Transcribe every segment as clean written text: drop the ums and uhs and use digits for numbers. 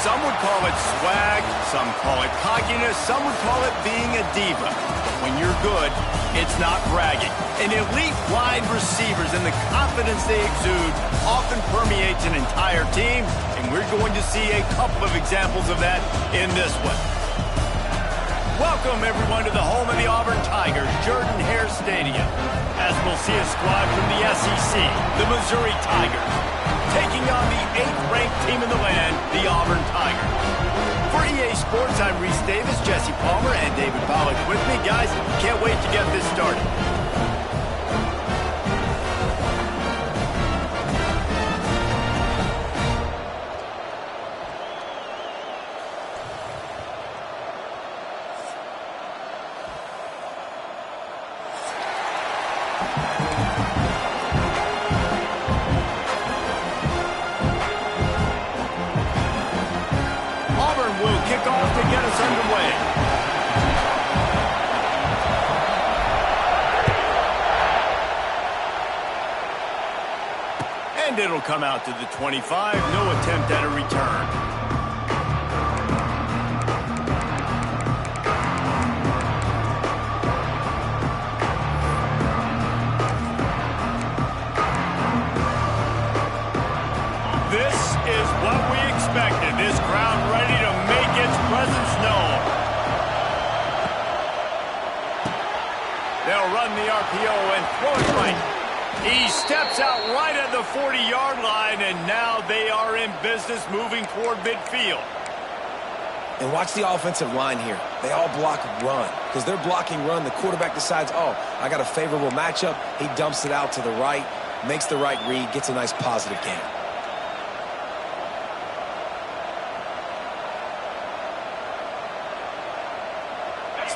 Some would call it swag, some call it cockiness, some would call it being a diva. But when you're good, it's not bragging. And elite wide receivers and the confidence they exude often permeates an entire team, and we're going to see a couple of examples of that in this one. Welcome, everyone, to the home of the Auburn Tigers, Jordan-Hare Stadium, as we'll see a squad from the SEC, the Missouri Tigers, taking on the 8th-ranked team in the land, the Auburn Tigers. For EA Sports, I'm Reese Davis, Jesse Palmer, and David Pollack with me. Guys, can't wait to get this started. And it'll come out to the 25. No attempt at a return. This is what we expected. This crowd ready to make its presence known. They'll run the RPO and throw it right. He steps out right at the 40-yard line, and now they are in business moving toward midfield. And watch the offensive line here. They all block run. Because they're blocking run, the quarterback decides, oh, I got a favorable matchup. He dumps it out to the right, makes the right read, gets a nice positive gain.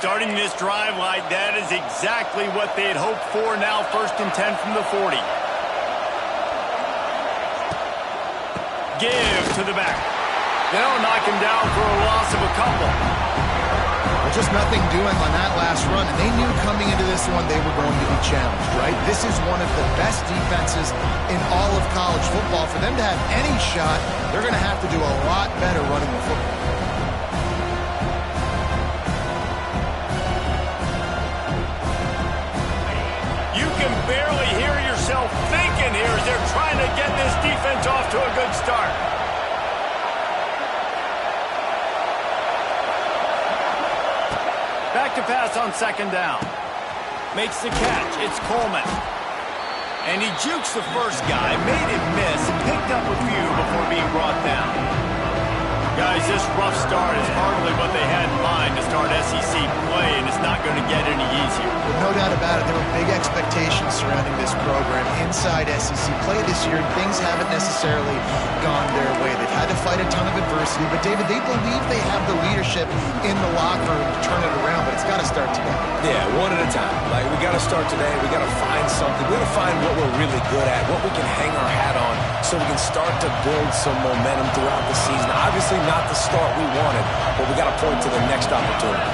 Starting this drive like that is exactly what they had hoped for. Now 1st and 10 from the 40. Give to the back. They'll knock him down for a loss of a couple. Well, just nothing doing on that last run, and they knew coming into this one they were going to be challenged, right? This is one of the best defenses in all of college football. For them to have any shot, they're going to have to do a lot better running the football. Barely hear yourself thinking here as they're trying to get this defense off to a good start. Back to pass on 2nd down. Makes the catch. It's Coleman. And he jukes the first guy, made him miss, and picked up a few before being brought down. Guys, this rough start is hardly what they had in mind to start SEC play, and it's not going to get any easier. Well, no doubt about it. There were big expectations surrounding this program inside SEC play this year. Things haven't necessarily gone their way. They've had to fight a ton of adversity, but David, they believe they have the leadership in the locker room to turn it around, but it's got to start today. Yeah, one at a time. Like, we got to start today. We got to find something. We got to find what we're really good at, what we can hang our hat on, so we can start to build some momentum throughout the season. Obviously, not the start we wanted, but we got to point to the next opportunity.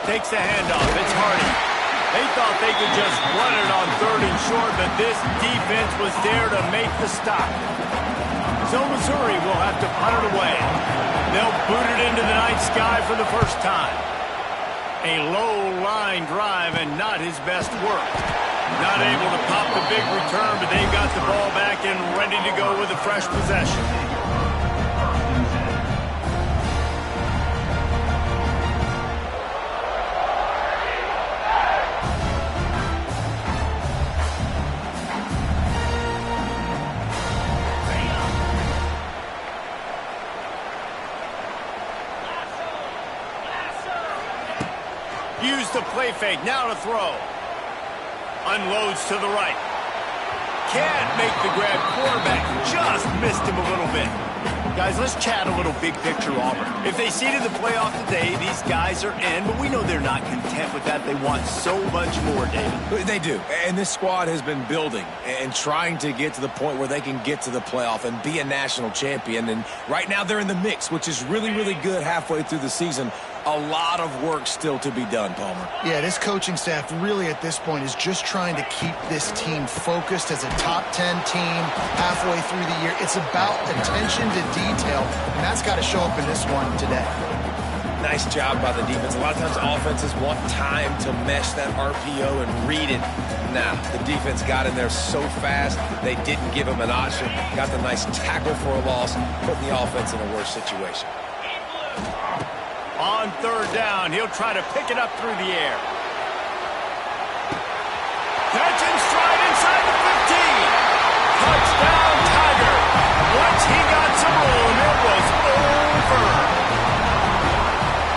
Takes the handoff. It's Hardy. They thought they could just run it on 3rd and short, but this defense was there to make the stop. So Missouri will have to punt it away. They'll boot it into the night sky for the first time. A low-line drive and not his best work. Not able to pop the big return, but they've got the ball back and ready to go with a fresh possession. Use the play fake, now to throw. Unloads to the right. Can't make the grab. Quarterback just missed him a little bit. Guys, let's chat a little big picture Auburn. If they seeded the playoff today, these guys are in, but we know they're not content with that. They want so much more, David. They do, and this squad has been building and trying to get to the point where they can get to the playoff and be a national champion, and right now they're in the mix, which is really, really good halfway through the season. A lot of work still to be done, Palmer. Yeah, this coaching staff really at this point is just trying to keep this team focused as a top 10 team halfway through the year. It's about attention to detail, and that's got to show up in this one today. Nice job by the defense. A lot of times offenses want time to mesh that RPO and read it. Nah, the defense got in there so fast, they didn't give him an option. Got the nice tackle for a loss, putting the offense in a worse situation. On third down, he'll try to pick it up through the air. Catch and stride inside the 15. Touchdown, Tiger. Once he got some room, it was over.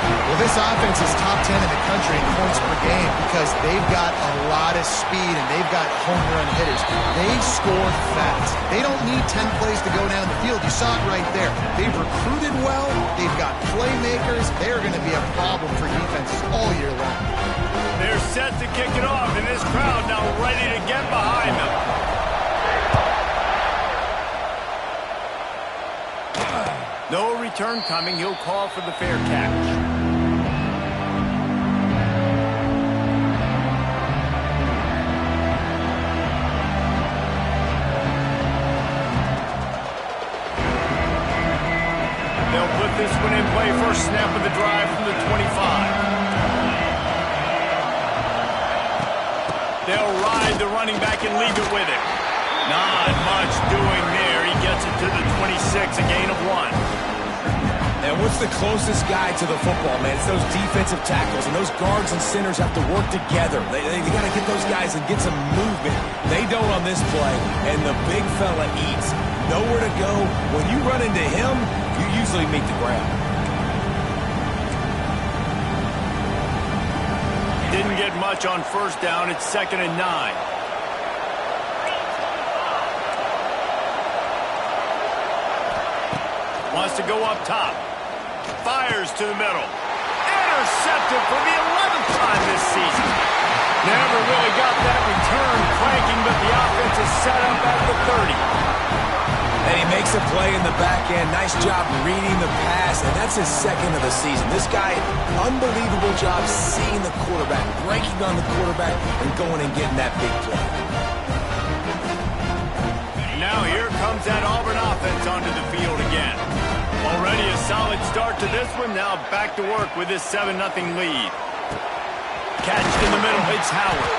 Well, this offense is top 10 in the country in points per game because they've got a lot of speed and they've got home run hitters. They score fast. They don't need 10 plays to go down the field. You saw it right there. They've recruited well. They've got playmakers. They're going to be a problem for defenses all year long. They're set to kick it off, and this crowd now ready to get behind them. No return coming. He'll call for the fair catch. They'll put this one in play. First snap of the drive from the 25. They'll ride the running back and leave it with him. Not much doing there. He gets it to the 26, a gain of 1. And what's the closest guy to the football, man? It's those defensive tackles, and those guards and centers have to work together. They got to get those guys and get some movement. They don't on this play, and the big fella eats. Nowhere to go. When you run into him, you usually meet the ground. Didn't get much on first down. It's 2nd and 9. Wants to go up top. Fires to the middle. Intercepted for the 11th time this season. Never really got that return cranking, but the offense is set up at the 30. And he makes a play in the back end. Nice job reading the pass, and that's his 2nd of the season. This guy, unbelievable job seeing the quarterback, breaking on the quarterback, and going and getting that big play. Now here comes that Auburn offense onto the field again. Already a solid start to this one. Now back to work with this 7-0 lead. Catch in the middle. It's Howard.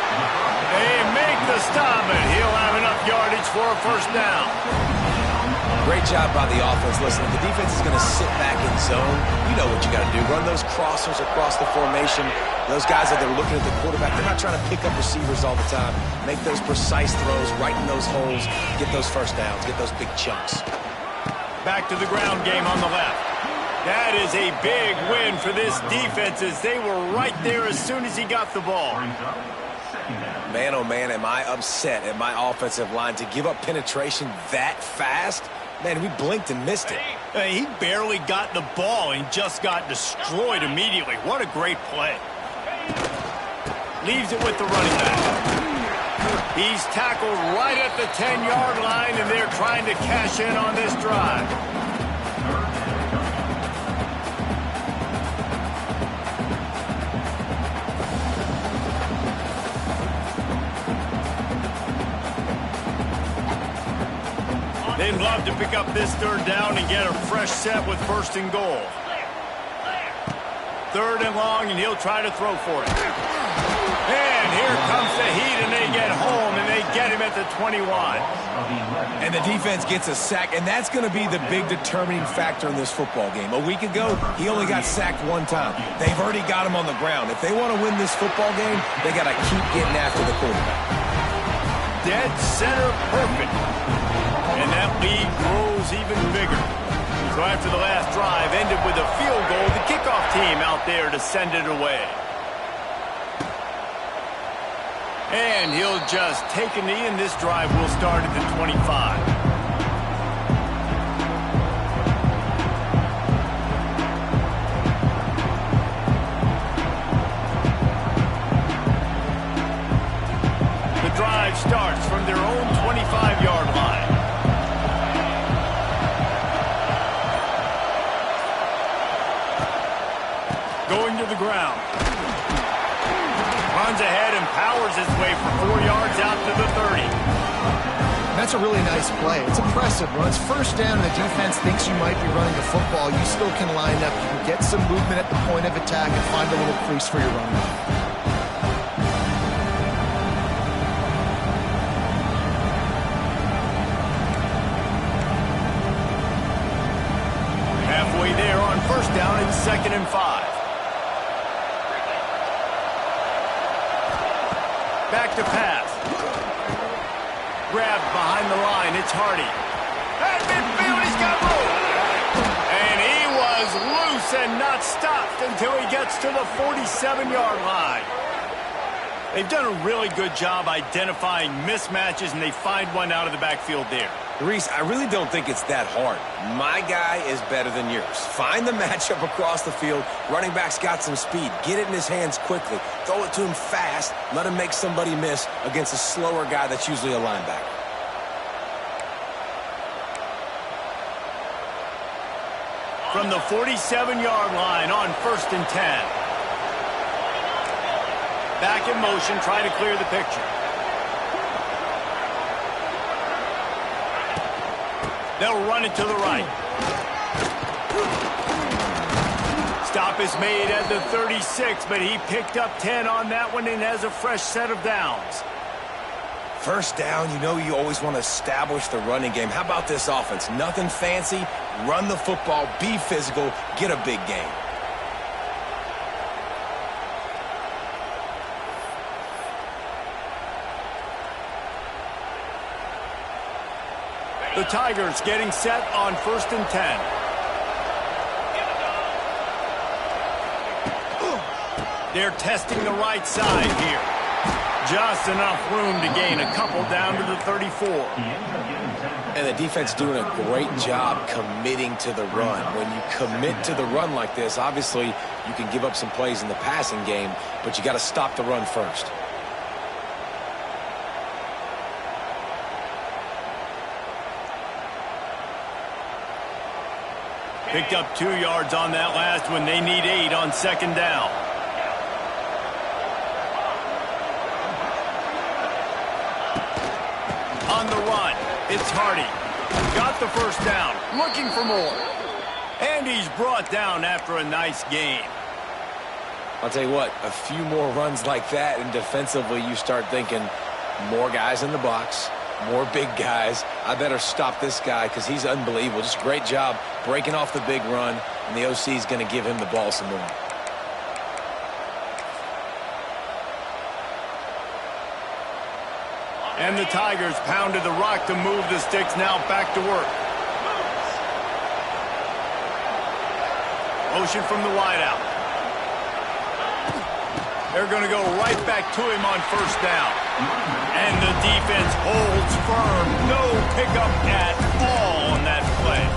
They make the stop, and he'll have enough yardage for a first down. Great job by the offense. Listen, if the defense is going to sit back in zone, you know what you got to do. Run those crossers across the formation. Those guys that they're looking at the quarterback, they're not trying to pick up receivers all the time. Make those precise throws, right in those holes, get those first downs, get those big chunks. Back to the ground game on the left. That is a big win for this defense as they were right there as soon as he got the ball. Man, oh man, am I upset at my offensive line to give up penetration that fast? Man, we blinked and missed it. He barely got the ball and just got destroyed immediately. What a great play. Leaves it with the running back. He's tackled right at the 10-yard line, and they're trying to cash in on this drive. They'd love to pick up this 3rd down and get a fresh set with 1st and goal. 3rd and long, and he'll try to throw for it. And here comes the heat, and they get home, and they get him at the 21. And the defense gets a sack, and that's going to be the big determining factor in this football game. A week ago, he only got sacked 1 time. They've already got him on the ground. If they want to win this football game, they got to keep getting after the quarterback. Dead center perfect. And that lead grows even bigger. So after the last drive ended with a field goal, the kickoff team out there to send it away. And he'll just take a knee, and this drive will start at the 25. The drive starts from their own 25-yard line. Going to the ground. Runs ahead and powers his way for 4 yards out to the 30. That's a really nice play. It's impressive. When it's first down and the defense thinks you might be running the football, you still can line up. You can get some movement at the point of attack and find a little crease for your running back. Halfway there on first down and 2nd and 5. Back to pass. Grabbed behind the line. It's Hardy. At midfield, he's got room. And he was loose and not stopped until he gets to the 47-yard line. They've done a really good job identifying mismatches, and they find one out of the backfield there. Reese, I really don't think it's that hard. My guy is better than yours. Find the matchup across the field. Running back's got some speed. Get it in his hands quickly. Throw it to him fast. Let him make somebody miss against a slower guy that's usually a linebacker. From the 47-yard line on 1st and 10. Back in motion, trying to clear the picture. They'll run it to the right. Stop is made at the 36, but he picked up 10 on that one and has a fresh set of downs. First down, you know you always want to establish the running game. How about this offense? Nothing fancy. Run the football, be physical, get a big gain. The Tigers getting set on 1st and 10. They're testing the right side here. Just enough room to gain a couple down to the 34. And the defense doing a great job committing to the run. When you commit to the run like this, obviously you can give up some plays in the passing game, but you got to stop the run first. Picked up 2 yards on that last one. They need 8 on 2nd down. On the run, it's Hardy. Got the first down, looking for more. And he's brought down after a nice gain. I'll tell you what, a few more runs like that, and defensively you start thinking more guys in the box, more big guys. I better stop this guy because he's unbelievable. Just a great job breaking off the big run, and the OC is going to give him the ball some more. And the Tigers pounded the rock to move the sticks, now back to work. Motion from the wideout. They're going to go right back to him on first down. And the defense holds firm. No pickup at all on that play.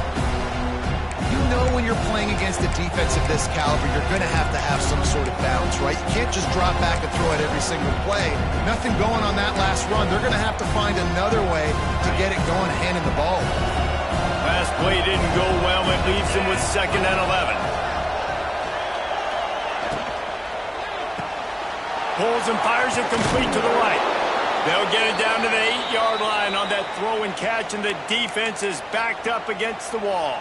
You know when you're playing against a defense of this caliber, you're going to have some sort of balance, right? You can't just drop back and throw it every single play. Nothing going on that last run. They're going to have to find another way to get it going, handing the ball. Last play didn't go well. It leaves him with 2nd and 11. Pulls and fires it complete to the right. They'll get it down to the 8-yard line on that throw and catch, and the defense is backed up against the wall.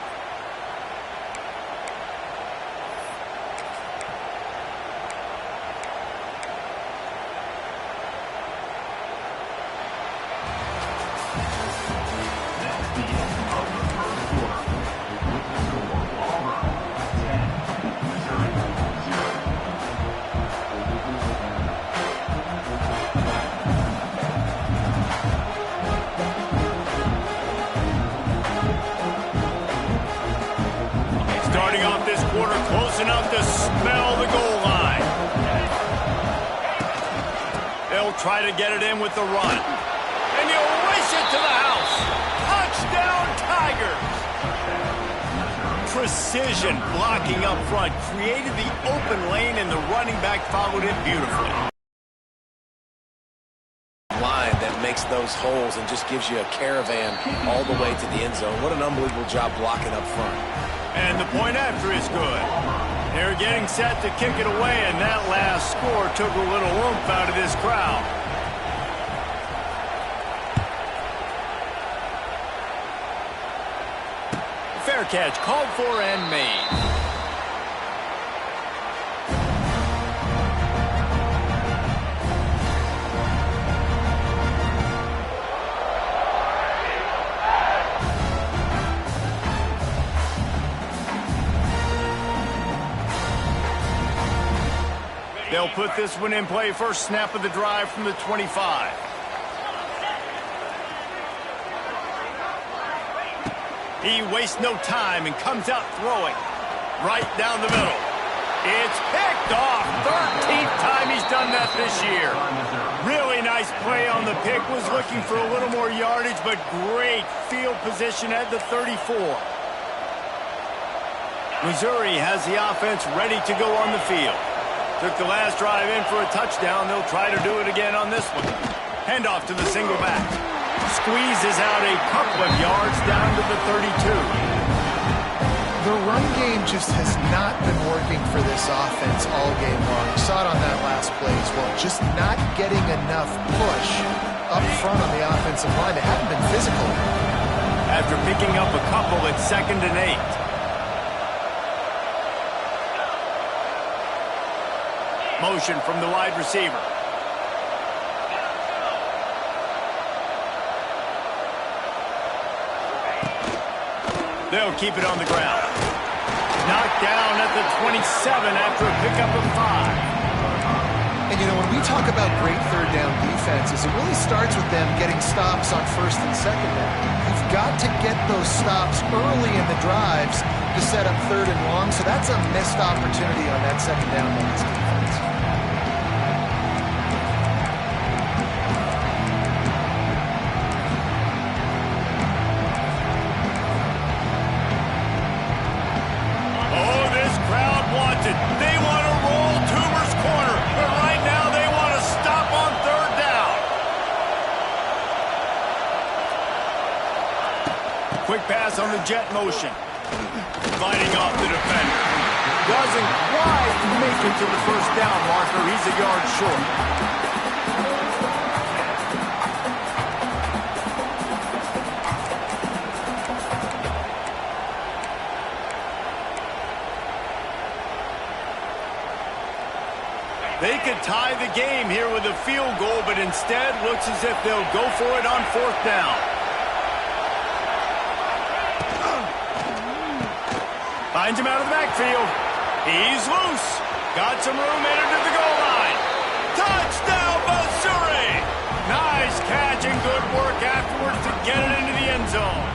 Starting off this quarter close enough to smell the goal line. They'll try to get it in with the run. And he'll race it to the house. Touchdown, Tigers! Precision blocking up front created the open lane, and the running back followed it beautifully. Line that makes those holes and just gives you a caravan all the way to the end zone. What an unbelievable job blocking up front. And the point after is good. They're getting set to kick it away, and that last score took a little oomph out of this crowd. Fair catch called for and made. They'll put this one in play. First snap of the drive from the 25. He wastes no time and comes out throwing right down the middle. It's picked off. 13th time he's done that this year. Really nice play on the pick. Was looking for a little more yardage, but great field position at the 34. Missouri has the offense ready to go on the field. Took the last drive in for a touchdown. They'll try to do it again on this one. Handoff to the single back. Squeezes out a couple of yards down to the 32. The run game just has not been working for this offense all game long. You saw it on that last play as well. Just not getting enough push up front on the offensive line. They haven't been physical. After picking up a couple, it's 2nd and 8. Motion from the wide receiver. They'll keep it on the ground. Knocked down at the 27 after a pickup of 5. And, you know, when we talk about great third down defenses, it really starts with them getting stops on 1st and 2nd down. You've got to get those stops early in the drives to set up 3rd and long, so that's a missed opportunity on that 2nd down by this defense. They want to roll Toomer's corner, but right now they want to stop on 3rd down. Quick pass on the jet motion. Fighting off the defender. Doesn't quite make it to the 1st down marker. He's a yard short. They could tie the game here with a field goal, but instead looks as if they'll go for it on 4th down. Finds him out of the backfield. He's loose. Got some room headed to the goal line. Touchdown, Missouri! Nice catch and good work afterwards to get it into the end zone.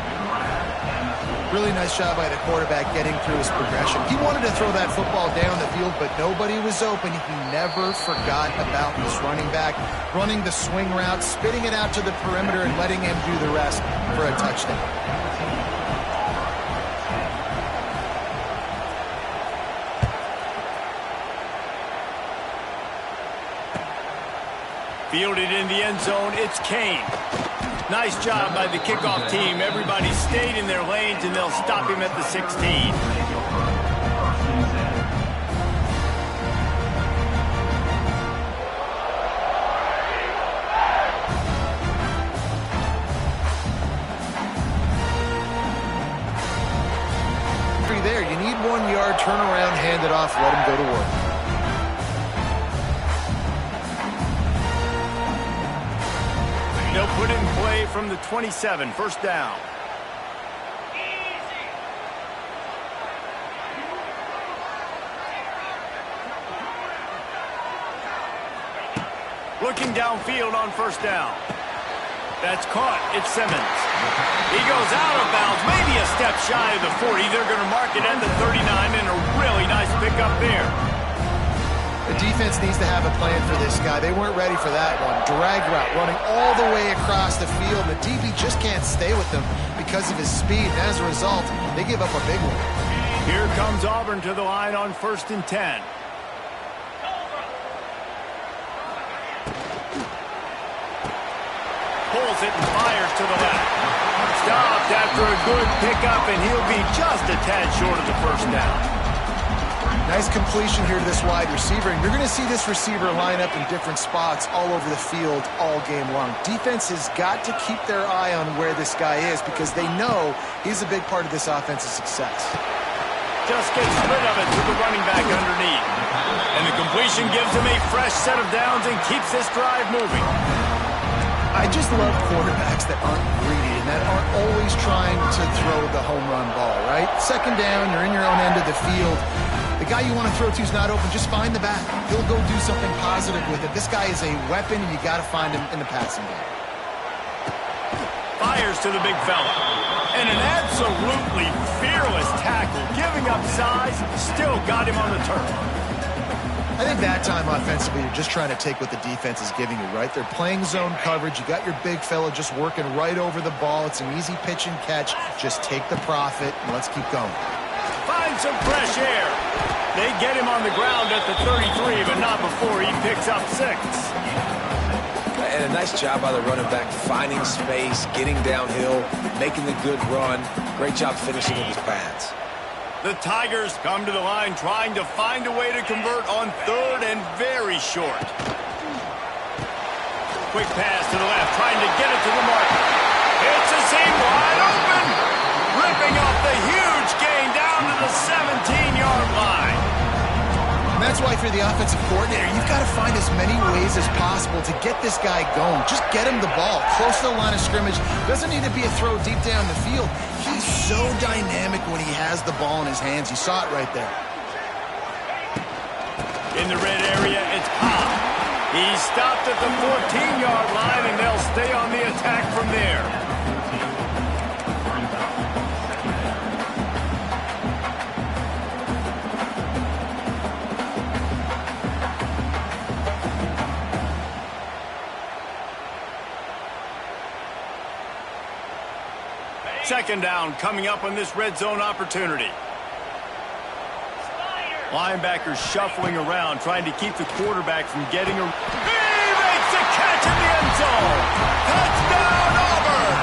Really nice job by the quarterback getting through his progression. He wanted to throw that football down the field, but nobody was open. He never forgot about this running back, running the swing route, spitting it out to the perimeter, and letting him do the rest for a touchdown. Fielded in the end zone, it's Kane. Nice job by the kickoff team. Everybody stayed in their lanes, and they'll stop him at the 16. There, you need 1 yard, turn around, hand it off, let him go to work. They'll put it in play from the 27, 1st down. Looking downfield on 1st down. That's caught. It's Simmons. He goes out of bounds, maybe a step shy of the 40. They're going to mark it at the 39, and a really nice pickup there. The defense needs to have a plan for this guy. They weren't ready for that one. Drag route, running all the way across the field. The DB just can't stay with them because of his speed. And as a result, they give up a big one. Here comes Auburn to the line on 1st and 10. Pulls it and fires to the left. Stopped after a good pickup, and he'll be just a tad short of the first down. Nice completion here to this wide receiver, and you're going to see this receiver line up in different spots all over the field all game long. Defense has got to keep their eye on where this guy is because they know he's a big part of this offense's success. Just gets rid of it to the running back underneath. And the completion gives him a fresh set of downs and keeps this drive moving. I just love quarterbacks that aren't greedy and that aren't always trying to throw the home run ball, right? Second down, you're in your own end of the field. The guy you want to throw to is not open. Just find the back. He'll go do something positive with it. This guy is a weapon, and you got to find him in the passing game. Fires to the big fella. And an absolutely fearless tackle. Giving up size, still got him on the turf. I think that time offensively, you're just trying to take what the defense is giving you, right? They're playing zone coverage. You got your big fella just working right over the ball. It's an easy pitch and catch. Just take the profit, and let's keep going. Find some fresh air. They get him on the ground at the 33, but not before he picks up 6. And a nice job by the running back, finding space, getting downhill, making the good run. Great job finishing with his pads. The Tigers come to the line trying to find a way to convert on 3rd and very short. Quick pass to the left, trying to get it to the mark. It's a seam wide open. Ripping off the huge gain down to the 17-yard line. And that's why for the offensive coordinator, you've got to find as many ways as possible to get this guy going. Just get him the ball close to the line of scrimmage. Doesn't need to be a throw deep down the field. He's so dynamic when he has the ball in his hands. You saw it right there. In the red area, it's Pop. He stopped at the 14-yard line, and they'll stay on the attack from there. Second down coming up on this red zone opportunity. Linebackers shuffling around, trying to keep the quarterback from getting a... He makes the catch in the end zone! Touchdown, Auburn!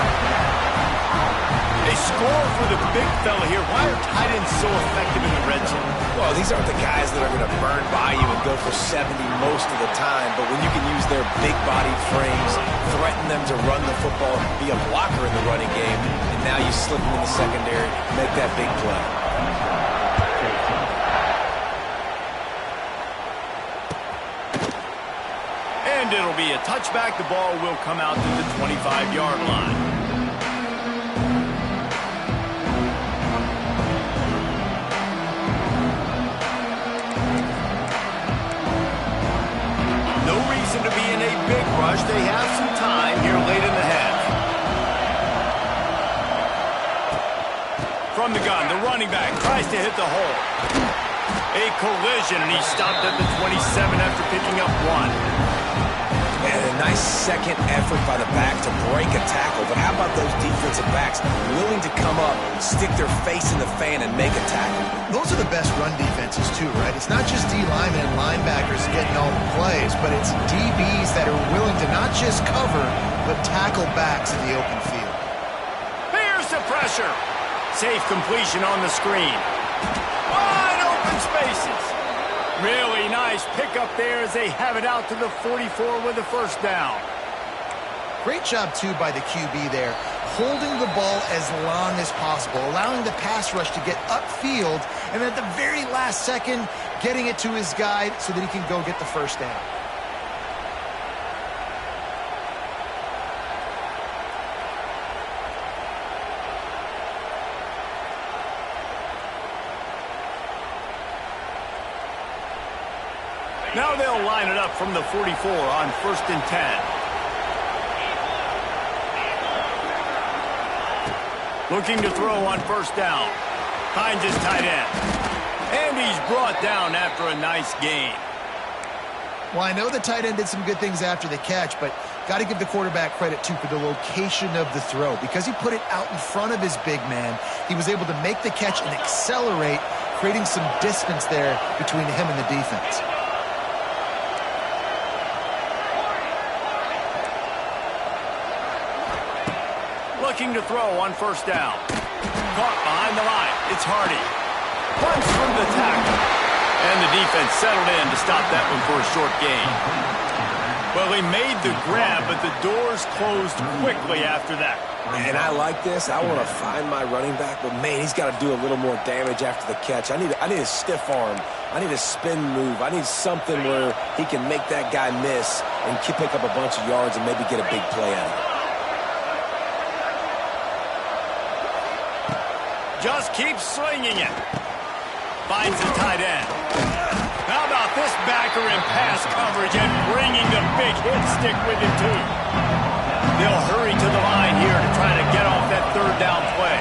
A score for the big fella here. Why are tight ends so effective in the red zone? Well, these aren't the guys that are going to burn by you and go for 70 most of the time, but when you can use their big-bodied frames, threaten them to run the football, be a blocker in the running game, and now you slip them in the secondary, make that big play. And it'll be a touchback. The ball will come out to the 25-yard line. No reason to be in a big rush. They have some time here late in the half. From the gun, the running back tries to hit the hole. A collision, and he stopped at the 27 after picking up 1. And a nice second effort by the back to break a tackle. But how about those defensive backs willing to come up, stick their face in the fan, and make a tackle? Those are the best run defenses, too, right? It's not just D-linemen and linebackers getting all the plays, but it's DBs that are willing to not just cover, but tackle backs in the open field. Here's the pressure. Safe completion on the screen. Wide open spaces. Really nice pickup there as they have it out to the 44 with the first down. Great job, too, by the QB there, holding the ball as long as possible, allowing the pass rush to get upfield, and at the very last second, getting it to his guy so that he can go get the first down. Now they'll line it up from the 44 on 1st and 10. Looking to throw on first down. Finds his tight end. And he's brought down after a nice gain. Well, I know the tight end did some good things after the catch, but got to give the quarterback credit, too, for the location of the throw. Because he put it out in front of his big man, he was able to make the catch and accelerate, creating some distance there between him and the defense. Looking to throw on first down. Caught behind the line. It's Hardy. Punch from the tackle. And the defense settled in to stop that one for a short gain. Well, he made the grab, but the doors closed quickly after that. And I like this. I want to find my running back, but, man, he's got to do a little more damage after the catch. I need a stiff arm. I need a spin move. I need something where he can make that guy miss and pick up a bunch of yards and maybe get a big play out of it. Just keep slinging it. Finds the tight end. How about this backer in pass coverage and bringing the big hit stick with him, too? They'll hurry to the line here to try to get off that third down play.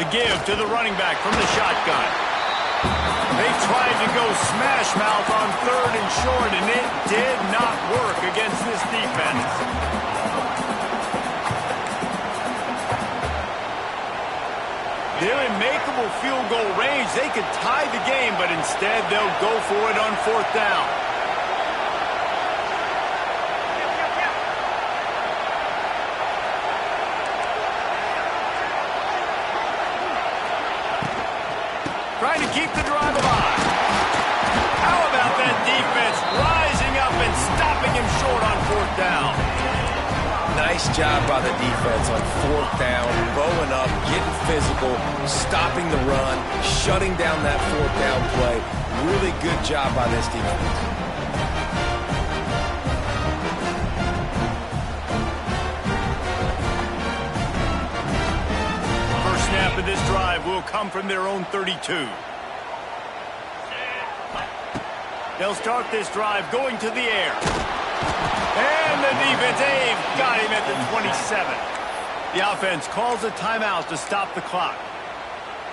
The give to the running back from the shotgun. They tried to go smash mouth on third and short, and it did not work against this defense. They're in makeable field goal range. They could tie the game, but instead they'll go for it on fourth down. Trying to keep the drive alive. How about that defense rising up and stopping him short on fourth down? Nice job by the defense on fourth down, bowing up, getting physical, stopping the run, shutting down that fourth down play. Really good job by this defense. First snap of this drive will come from their own 32. They'll start this drive going to the air. And the defense, they've got him at the 27. The offense calls a timeout to stop the clock.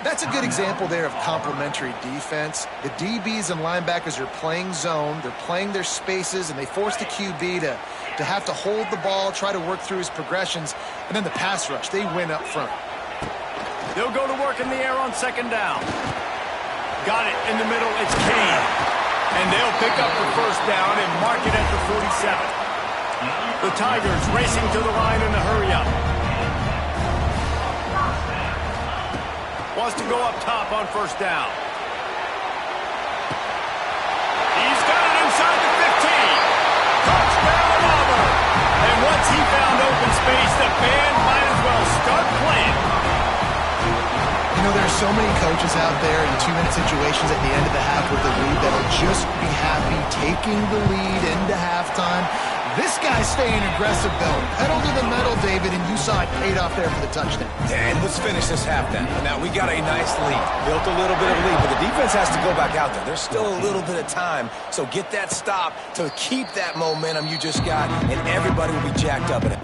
That's a good example there of complementary defense. The DBs and linebackers are playing zone, they're playing their spaces, and they force the QB to have to hold the ball, try to work through his progressions, and then the pass rush, they win up front. They'll go to work in the air on second down. Got it in the middle, it's Kane. And they'll pick up the first down and mark it at the 47. The Tigers racing to the line in a hurry-up. Wants to go up top on first down. He's got it inside the 15. Touchdown, Auburn. And once he found open space, the band might as well start playing. You know, there are so many coaches out there in two-minute situations at the end of the half with the lead that'll just be happy taking the lead into halftime. This guy's staying aggressive, though. Pedal to the metal, David, and you saw it paid off there for the touchdown. And let's finish this half then. Now, we got a nice lead. Built a little bit of lead, but the defense has to go back out there. There's still a little bit of time, so get that stop to keep that momentum you just got, and everybody will be jacked up in it.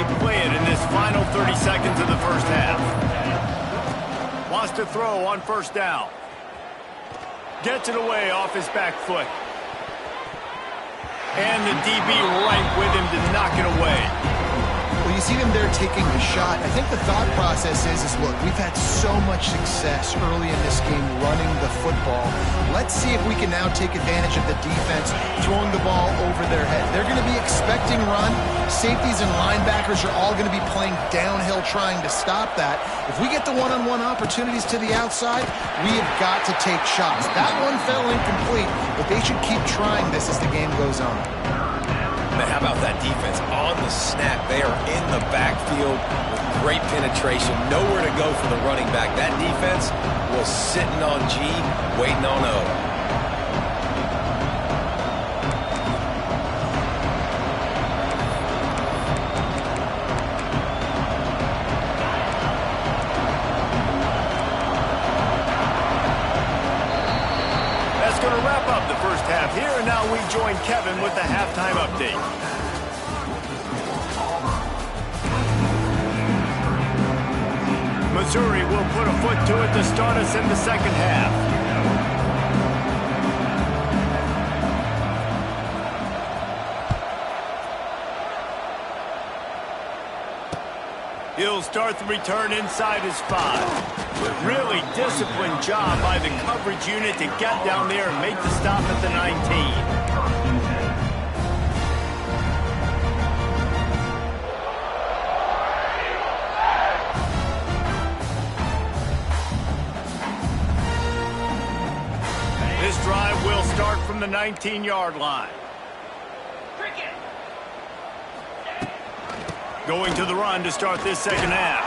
they play it in this final 30 seconds of the first half. Wants to throw on first down. Gets it away off his back foot. And the DB right with him to knock it away. Well, you see them there taking the shot. I think the thought process is look, we've had so much success early in this game running the football. Let's see if we can now take advantage of the defense throwing the ball over their head. They're going to be expecting run. Safeties and linebackers are all going to be playing downhill trying to stop that. If we get the one-on-one opportunities to the outside, we have got to take shots. That one fell incomplete, but they should keep trying this as the game goes on. Man, how about that defense on the snap? They are in the backfield with great penetration. Nowhere to go for the running back. That defense was sitting on G, waiting on O. That's going to wrap up the first half here, and now we join Kevin with the halftime update. Missouri will put a foot to it to start us in the second half. He'll start the return inside his 5. Really disciplined job by the coverage unit to get down there and make the stop at the 19. This drive will start from the 19-yard line. Going to the run to start this second half.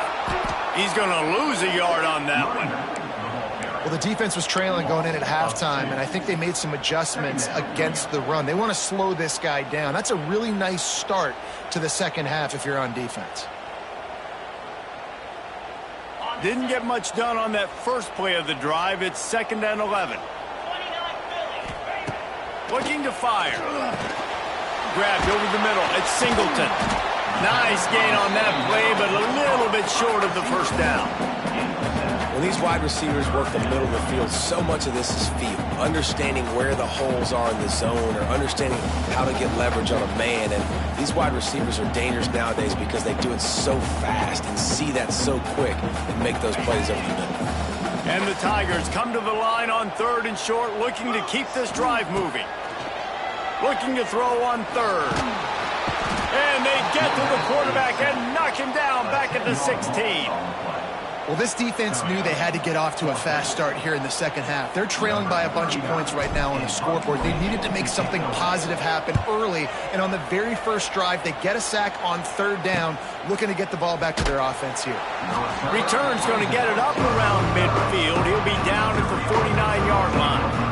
He's going to lose a yard on that one. Well, the defense was trailing going in at halftime, and I think they made some adjustments against the run. They want to slow this guy down. That's a really nice start to the second half if you're on defense. Didn't get much done on that first play of the drive. It's 2nd and 11. Looking to fire. Grabbed over the middle. It's Singleton. Nice gain on that play, but a little bit short of the first down. When these wide receivers work the middle of the field, so much of this is feel. Understanding where the holes are in the zone or understanding how to get leverage on a man. And these wide receivers are dangerous nowadays because they do it so fast and see that so quick and make those plays over the middle. And the Tigers come to the line on 3rd and short, looking to keep this drive moving. Looking to throw on 3rd. And they get to the quarterback and knock him down back at the 16. Well, this defense knew they had to get off to a fast start here in the second half. They're trailing by a bunch of points right now on the scoreboard. They needed to make something positive happen early, and on the very first drive, they get a sack on 3rd down, looking to get the ball back to their offense here. Return's going to get it up around midfield. He'll be down at the 49-yard line.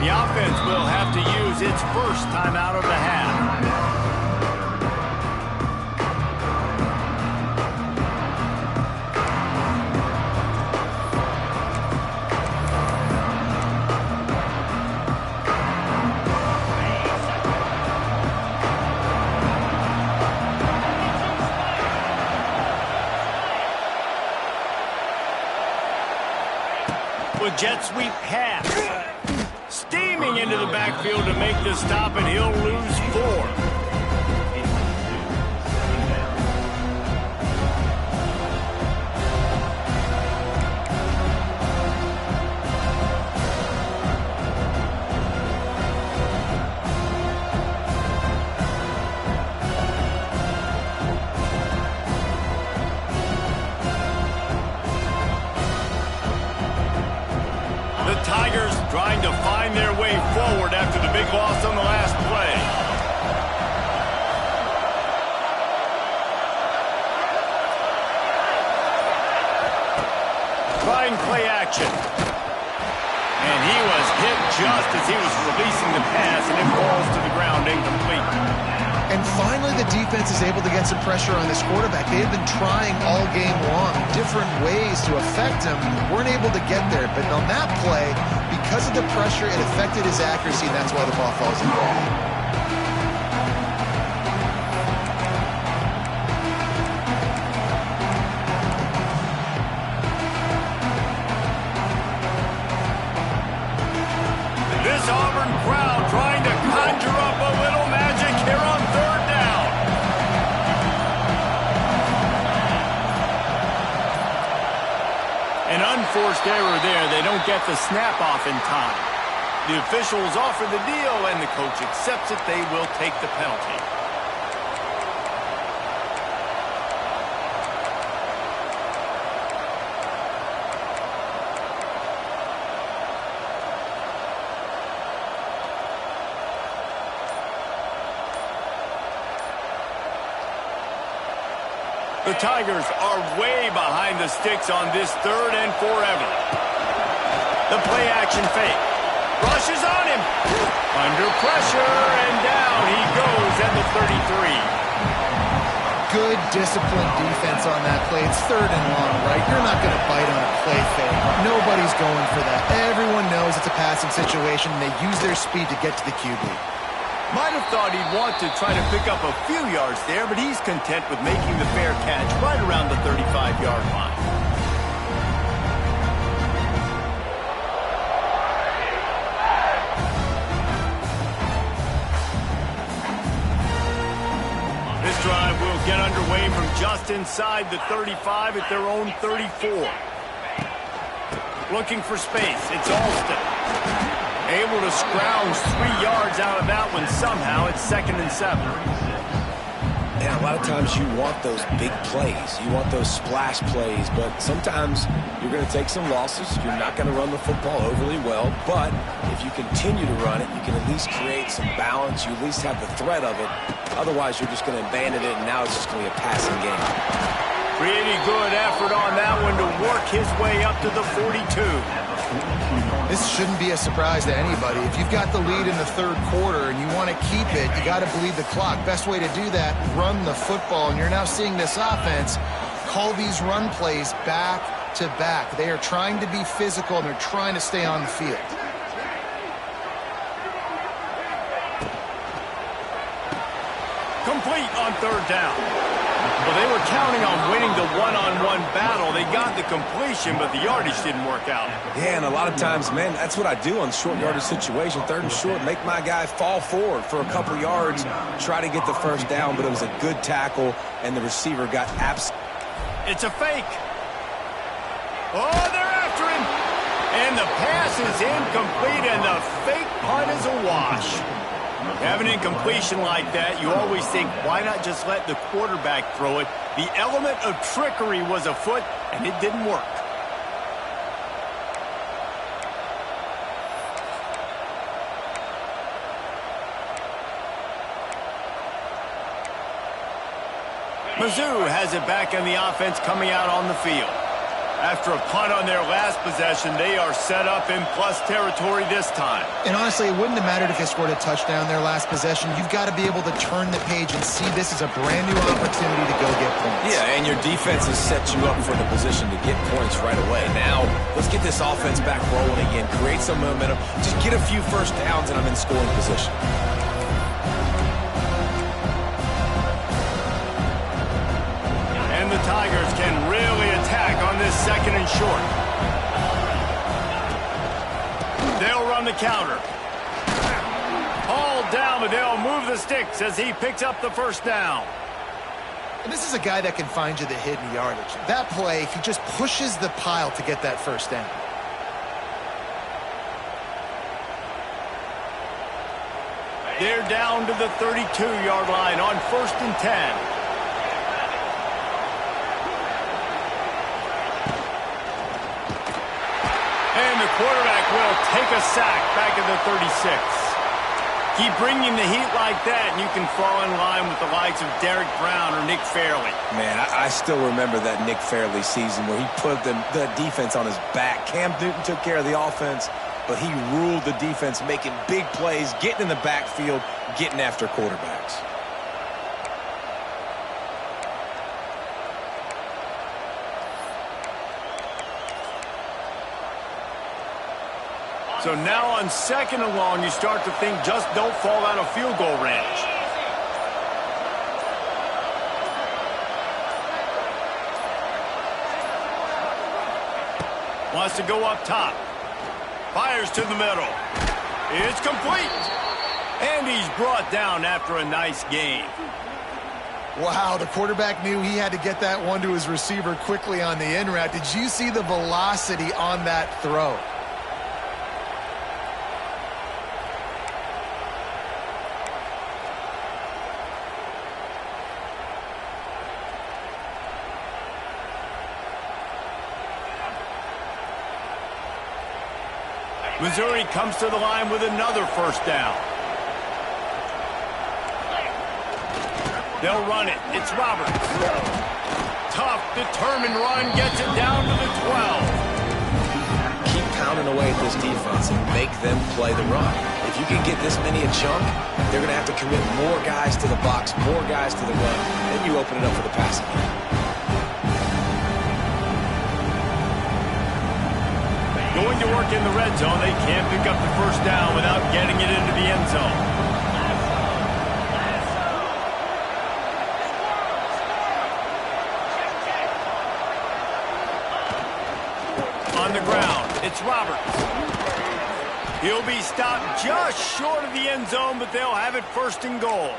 The offense will have to use its first timeout of the half. With jet sweep pass. Steaming into the backfield to make the stop, and he'll lose 4. The Tigers trying to find their way forward after the big loss on the last play. Trying play action. And he was hit just as he was releasing the pass, and it falls to the ground incomplete. And finally, the defense is able to get some pressure on this quarterback. They have been trying all game long, different ways to affect him. Weren't able to get there. But on that play, because of the pressure, it affected his accuracy, and that's why the ball falls in. This Auburn crowd trying to conjure up a little magic here on third down. An unforced error there. They don't get the snap off in time. The officials offer the deal, and the coach accepts it. They will take the penalty. The Tigers are way behind the sticks on this 3rd and forever. The play action fake. Rushes on him. Under pressure, and down he goes at the 33. Good disciplined defense on that play. It's 3rd and long, right? You're not going to bite on a play fake. Nobody's going for that. Everyone knows it's a passing situation, and they use their speed to get to the QB. Might have thought he'd want to try to pick up a few yards there, but he's content with making the fair catch right around the 35-yard line. This drive will get underway from just inside the 35 at their own 34. Looking for space. It's Alston. Able to scrounge 3 yards out of that one somehow. It's 2nd and 7. Yeah, a lot of times you want those big plays. You want those splash plays, but sometimes you're going to take some losses. You're not going to run the football overly well, but if you continue to run it, you can at least create some balance. You at least have the threat of it. Otherwise, you're just going to abandon it, and now it's just going to be a passing game. Pretty good effort on that one to work his way up to the 42. This shouldn't be a surprise to anybody. If you've got the lead in the 3rd quarter and you want to keep it, you got to bleed the clock. Best way to do that, run the football. And you're now seeing this offense call these run plays back to back. They are trying to be physical, and they're trying to stay on the field. Complete on 3rd down. Well, they were counting on winning the one-on-one battle. They got the completion, but the yardage didn't work out. Yeah, and a lot of times, man, that's what I do on short yardage situation. 3rd and short, make my guy fall forward for a couple yards, try to get the 1st down, but it was a good tackle, and the receiver got It's a fake. Oh, they're after him. And the pass is incomplete, and the fake punt is a wash. Have an incompletion like that, you always think, why not just let the quarterback throw it? The element of trickery was afoot, and it didn't work. Mizzou has it back in the offense coming out on the field. After a punt on their last possession, they are set up in plus territory this time. And honestly, it wouldn't have mattered if they scored a touchdown their last possession. You've got to be able to turn the page and see this as a brand new opportunity to go get points. Yeah, and your defense has set you up for the position to get points right away. Now, let's get this offense back rolling again, create some momentum, just get a few first downs, and I'm in scoring position. And the Tigers can really attack on this second and short. They'll run the counter. Hauled down, but they'll move the sticks as he picks up the first down. And this is a guy that can find you the hidden yardage. That play, he just pushes the pile to get that first down. They're down to the 32-yard line on 1st and 10. And the quarterback will take a sack back at the 36. Keep bringing the heat like that, and you can fall in line with the likes of Derek Brown or Nick Fairley. Man, I still remember that Nick Fairley season where he put the defense on his back. Cam Newton took care of the offense, but he ruled the defense, making big plays, getting in the backfield, getting after quarterbacks. So now on 2nd and long, you start to think just don't fall out of field goal range. Wants to go up top. Fires to the middle. It's complete. And he's brought down after a nice gain. Wow, the quarterback knew he had to get that one to his receiver quickly on the in route. Did you see the velocity on that throw? Missouri comes to the line with another first down. They'll run it. It's Roberts. Tough, determined run gets it down to the 12. Keep pounding away at this defense and make them play the run. If you can get this many a chunk, they're going to have to commit more guys to the box, more guys to the run, then you open it up for the passing game. Going to work in the red zone. They can't pick up the first down without getting it into the end zone. On the ground, it's Roberts. He'll be stopped just short of the end zone, but they'll have it 1st and goal.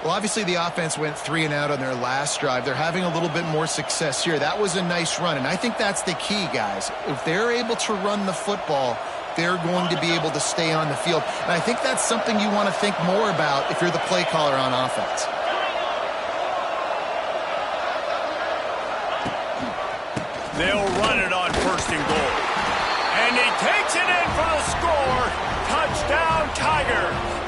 Well, obviously the offense went 3 and out on their last drive. They're having a little bit more success here. That was a nice run, and I think that's the key, guys. If they're able to run the football, they're going to be able to stay on the field. And I think that's something you want to think more about if you're the play caller on offense. They'll run it on 1st and goal. And he takes it in for the score. Touchdown, Tigers.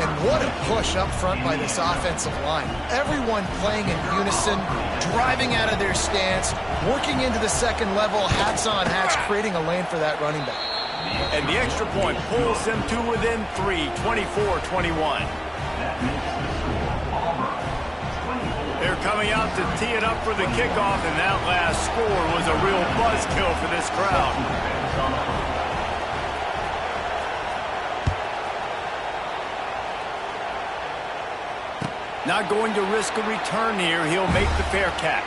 And what a push up front by this offensive line. Everyone playing in unison, driving out of their stance, working into the second level, hats on hats, creating a lane for that running back. And the extra point pulls them to within 3, 24-21. They're coming out to tee it up for the kickoff, and that last score was a real buzzkill for this crowd. Not going to risk a return here. He'll make the fair catch.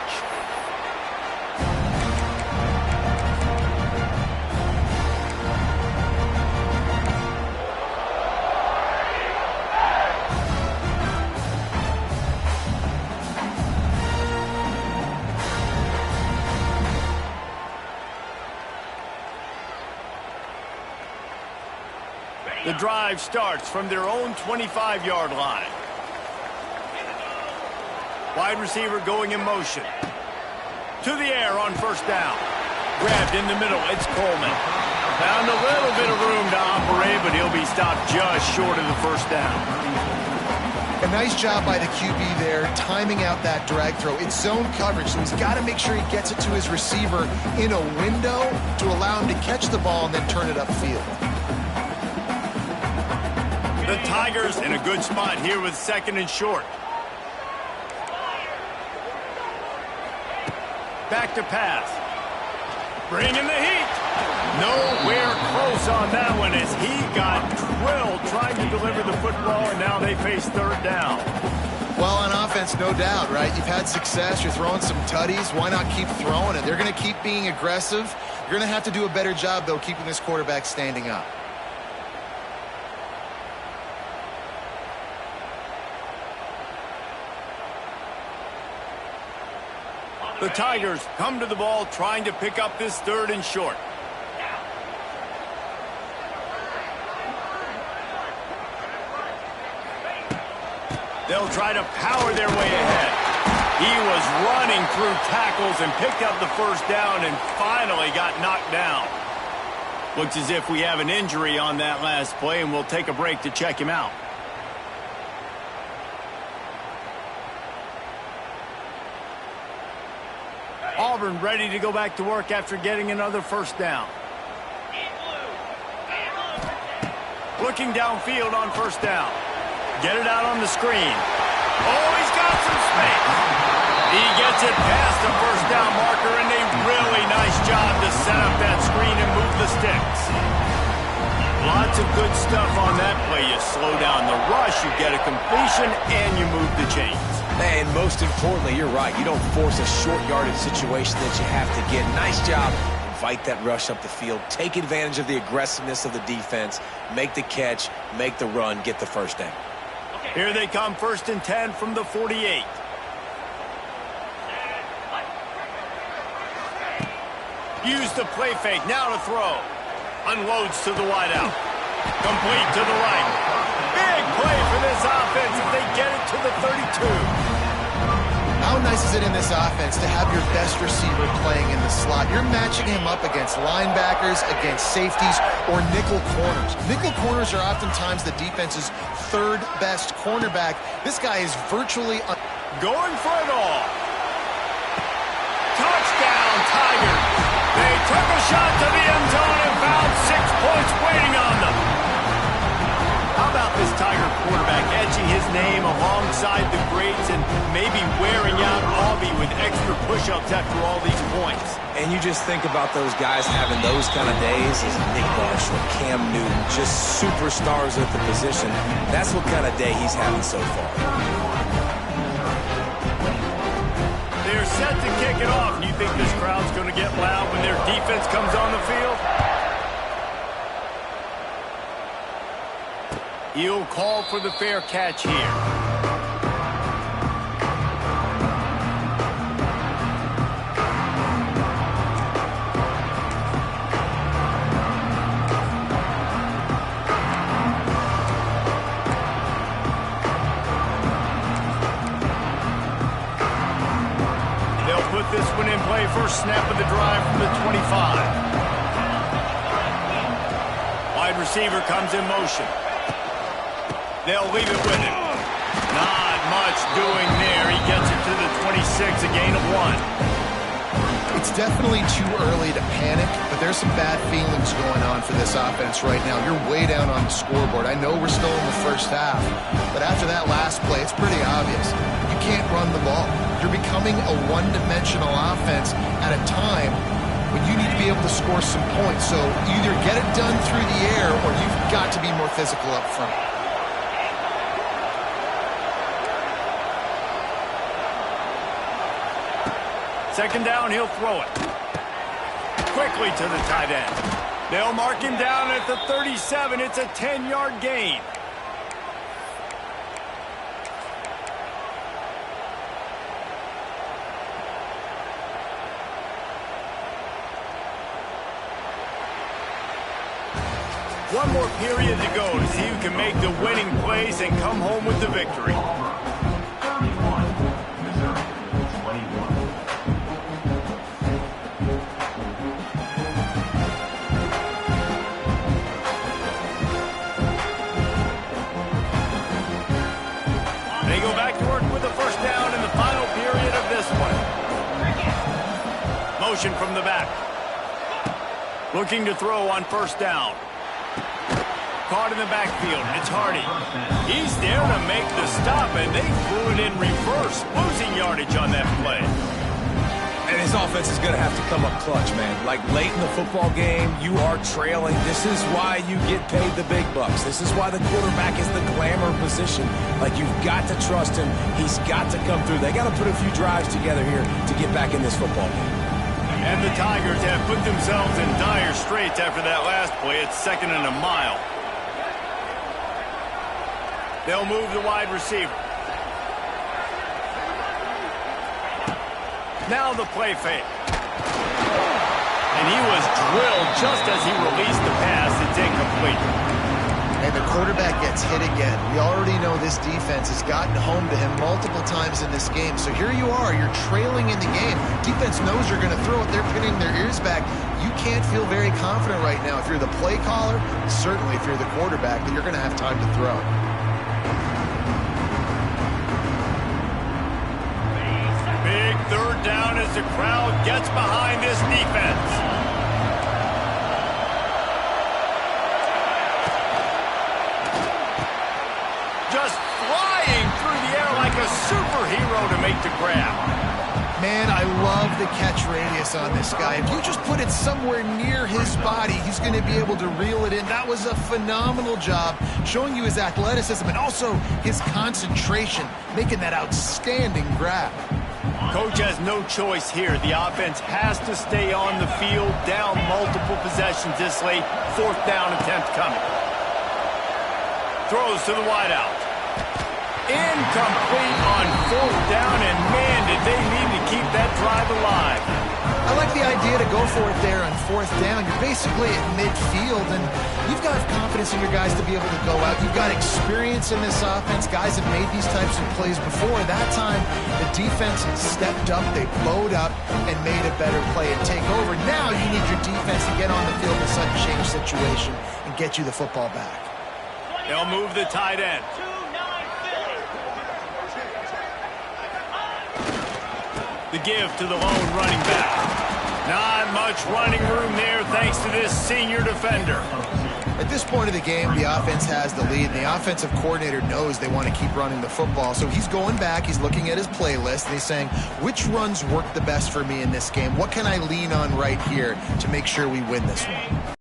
The drive starts from their own 25-yard line. Wide receiver going in motion. To the air on 1st down. Grabbed in the middle. It's Coleman. Found a little bit of room to operate, but he'll be stopped just short of the 1st down. A nice job by the QB there, timing out that drag throw. It's zone coverage, so he's got to make sure he gets it to his receiver in a window to allow him to catch the ball and then turn it upfield. The Tigers in a good spot here with 2nd and short. Back to pass. Bringing the heat. Nowhere close on that one as he got drilled trying to deliver the football, and now they face 3rd down. Well, on offense, no doubt, right? You've had success. You're throwing some tutties. Why not keep throwing it? They're going to keep being aggressive. You're going to have to do a better job, though, keeping this quarterback standing up. The Tigers come to the ball trying to pick up this 3rd and short. They'll try to power their way ahead. He was running through tackles and picked up the 1st down and finally got knocked down. Looks as if we have an injury on that last play, and we'll take a break to check him out. Auburn ready to go back to work after getting another 1st down. Looking downfield on 1st down. Get it out on the screen. Oh, he's got some space. He gets it past the 1st down marker, and a really nice job to set up that screen and move the sticks. Lots of good stuff on that play. You slow down the rush, you get a completion, and you move the chains. And most importantly, you're right. You don't force a short yardage situation that you have to get. Nice job. Invite that rush up the field. Take advantage of the aggressiveness of the defense. Make the catch. Make the run. Get the 1st down. Here they come, 1st and 10 from the 48. Use the play fake. Now to throw. Unloads to the wideout. Complete to the right. Big play for this offense if they get it to the 32. How nice is it in this offense to have your best receiver playing in the slot? You're matching him up against linebackers, against safeties, or nickel corners. Nickel corners are oftentimes the defense's 3rd best cornerback. This guy is virtually going for it all. Touchdown, Tigers. They took a shot to the end zone and found 6 points waiting on them. How about this Tiger quarterback etching his name alongside the greats and maybe wearing out Aubie with extra push-ups after all these points? And you just think about those guys having those kind of days as Nick Marshall, Cam Newton, just superstars at the position. That's what kind of day he's having so far. They're set to kick it off. And you think this crowd's going to get loud when their defense comes on the field? He'll call for the fair catch here. They'll put this one in play. First snap of the drive from the 25. Wide receiver comes in motion. They'll leave it with him. Not much doing there. He gets it to the 26, a gain of 1. It's definitely too early to panic, but there's some bad feelings going on for this offense right now. You're way down on the scoreboard. I know we're still in the 1st half, but after that last play, it's pretty obvious. You can't run the ball. You're becoming a one-dimensional offense at a time when you need to be able to score some points. So either get it done through the air or you've got to be more physical up front. 2nd down, he'll throw it. Quickly to the tight end. They'll mark him down at the 37. It's a 10-yard gain. One more period to go to see who can make the winning plays and come home with the victory. formation from the back. Looking to throw on first down. Caught in the backfield. It's Hardy. He's there to make the stop, and they threw it in reverse, losing yardage on that play. And his offense is going to have to come up clutch, man. Like late in the football game, you are trailing. This is why you get paid the big bucks. This is why the quarterback is the glamour position. Like, you've got to trust him. He's got to come through. They got to put a few drives together here to get back in this football game. And the Tigers have put themselves in dire straits after that last play. It's 2nd and a mile. They'll move the wide receiver. Now the play fake. And he was drilled just as he released the pass. It's incomplete. And the quarterback gets hit again. We already know this defense has gotten home to him multiple times in this game. So here you are, you're trailing in the game. Defense knows you're going to throw it. They're pinning their ears back. You can't feel very confident right now. If you're the play caller, certainly if you're the quarterback, that you're going to have time to throw. Big 3rd down as the crowd gets behind this defense. Just flying through the air like a superhero to make the grab. Man, I love the catch radius on this guy. If you just put it somewhere near his body, he's going to be able to reel it in. That was a phenomenal job, showing you his athleticism and also his concentration, making that outstanding grab. Coach has no choice here. The offense has to stay on the field, down multiple possessions this late. 4th down attempt coming. Throws to the wideout. Incomplete on 4th down, and man, did they need to keep that drive alive. I like the idea to go for it there on 4th down. You're basically at midfield, and you've got confidence in your guys to be able to go out. You've got experience in this offense. Guys have made these types of plays before. That time, the defense stepped up, they blowed up, and made a better play and take over. Now you need your defense to get on the field in a sudden change situation and get you the football back. They'll move the tight end. The give to the lone running back. Not much running room there thanks to this senior defender. At this point of the game, the offense has the lead, and the offensive coordinator knows they want to keep running the football. So he's going back, he's looking at his playlist, and he's saying, which runs work the best for me in this game? What can I lean on right here to make sure we win this one?